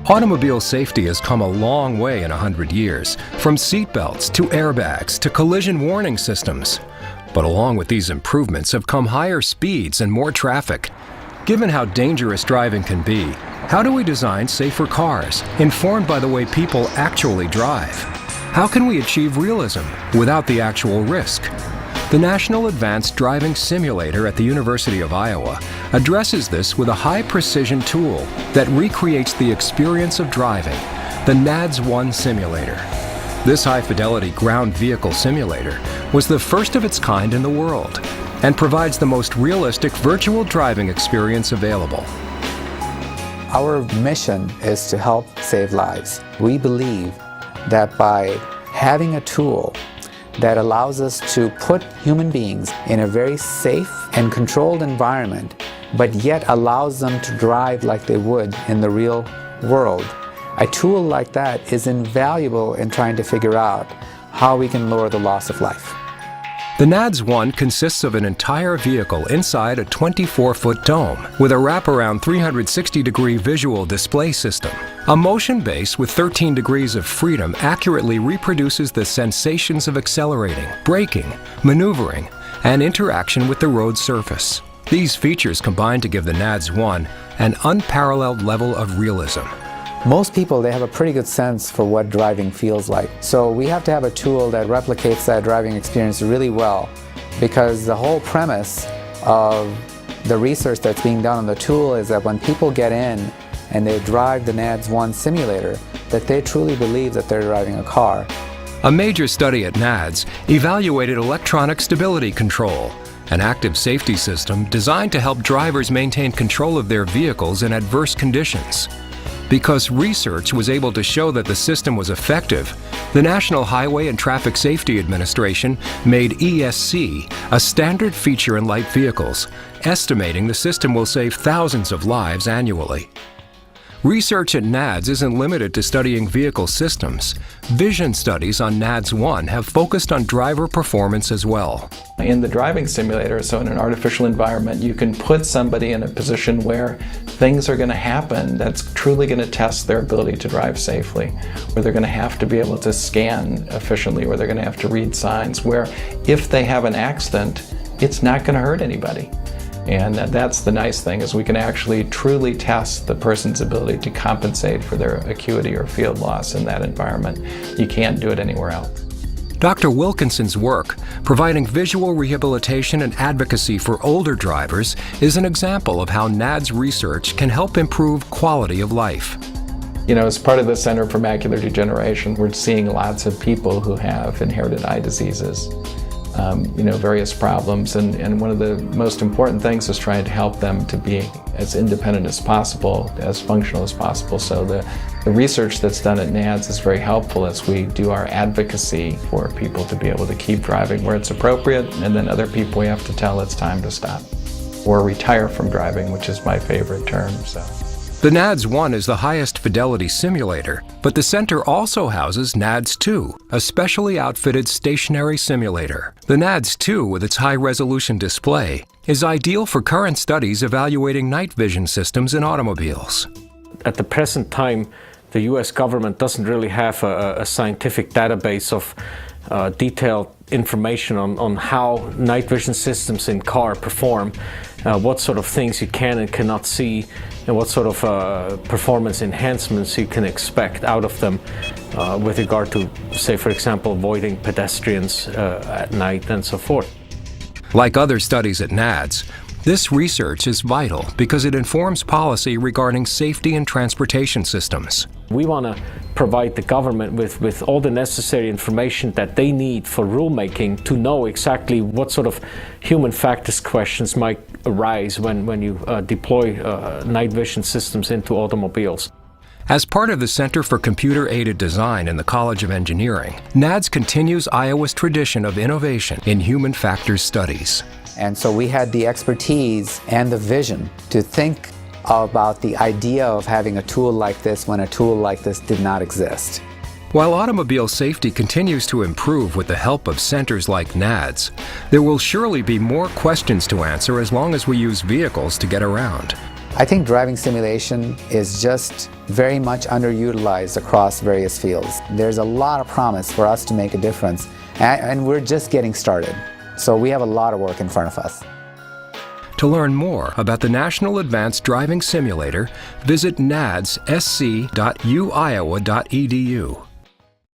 Automobile safety has come a long way in 100 years, from seatbelts to airbags to collision warning systems. But along with these improvements have come higher speeds and more traffic. Given how dangerous driving can be, how do we design safer cars, informed by the way people actually drive? How can we achieve realism without the actual risk? The National Advanced Driving Simulator at the University of Iowa addresses this with a high-precision tool that recreates the experience of driving, the NADS-1 simulator. This high-fidelity ground vehicle simulator was the first of its kind in the world and provides the most realistic virtual driving experience available. Our mission is to help save lives. We believe that by having a tool that allows us to put human beings in a very safe and controlled environment, but yet allows them to drive like they would in the real world, a tool like that is invaluable in trying to figure out how we can lower the loss of life. The NADS-1 consists of an entire vehicle inside a 24-foot dome with a wraparound 360-degree visual display system. A motion base with 13 degrees of freedom accurately reproduces the sensations of accelerating, braking, maneuvering, and interaction with the road surface. These features combine to give the NADS-1 an unparalleled level of realism. Most people, they have a pretty good sense for what driving feels like. So we have to have a tool that replicates that driving experience really well, because the whole premise of the research that's being done on the tool is that when people get in and they drive the NADS-1 simulator, that they truly believe that they're driving a car. A major study at NADS evaluated electronic stability control, an active safety system designed to help drivers maintain control of their vehicles in adverse conditions. Because research was able to show that the system was effective, the National Highway and Traffic Safety Administration made ESC a standard feature in light vehicles, estimating the system will save thousands of lives annually. Research at NADS isn't limited to studying vehicle systems. Vision studies on NADS-1 have focused on driver performance as well. In the driving simulator, so in an artificial environment, you can put somebody in a position where things are going to happen that's truly going to test their ability to drive safely, where they're going to have to be able to scan efficiently, where they're going to have to read signs, where if they have an accident, it's not going to hurt anybody. And that's the nice thing, is we can actually truly test the person's ability to compensate for their acuity or field loss in that environment. You can't do it anywhere else. Dr. Wilkinson's work, providing visual rehabilitation and advocacy for older drivers, is an example of how NADS research can help improve quality of life. You know, as part of the Center for Macular Degeneration, we're seeing lots of people who have inherited eye diseases. Various problems, and one of the most important things is trying to help them to be as independent as possible, as functional as possible. So the research that's done at NADS is very helpful as we do our advocacy for people to be able to keep driving where it's appropriate, and then other people we have to tell it's time to stop or retire from driving, which is my favorite term. The NADS-1 is the highest fidelity simulator, but the center also houses NADS-2, a specially outfitted stationary simulator. The NADS-2, with its high-resolution display, is ideal for current studies evaluating night vision systems in automobiles. At the present time, the US government doesn't really have a scientific database of detailed information on how night vision systems in car perform, what sort of things you can and cannot see, and what sort of performance enhancements you can expect out of them with regard to, say, for example, avoiding pedestrians at night and so forth. Like other studies at NADS, this research is vital because it informs policy regarding safety in transportation systems. We want to provide the government with all the necessary information that they need for rulemaking to know exactly what sort of human factors questions might arise when you deploy night vision systems into automobiles. As part of the Center for Computer-Aided Design in the College of Engineering, NADS continues Iowa's tradition of innovation in human factors studies. And so we had the expertise and the vision to think about the idea of having a tool like this when a tool like this did not exist. While automobile safety continues to improve with the help of centers like NADS, there will surely be more questions to answer as long as we use vehicles to get around. I think driving simulation is just very much underutilized across various fields. There's a lot of promise for us to make a difference, and we're just getting started. So we have a lot of work in front of us. To learn more about the National Advanced Driving Simulator, visit nads.sc.uiowa.edu.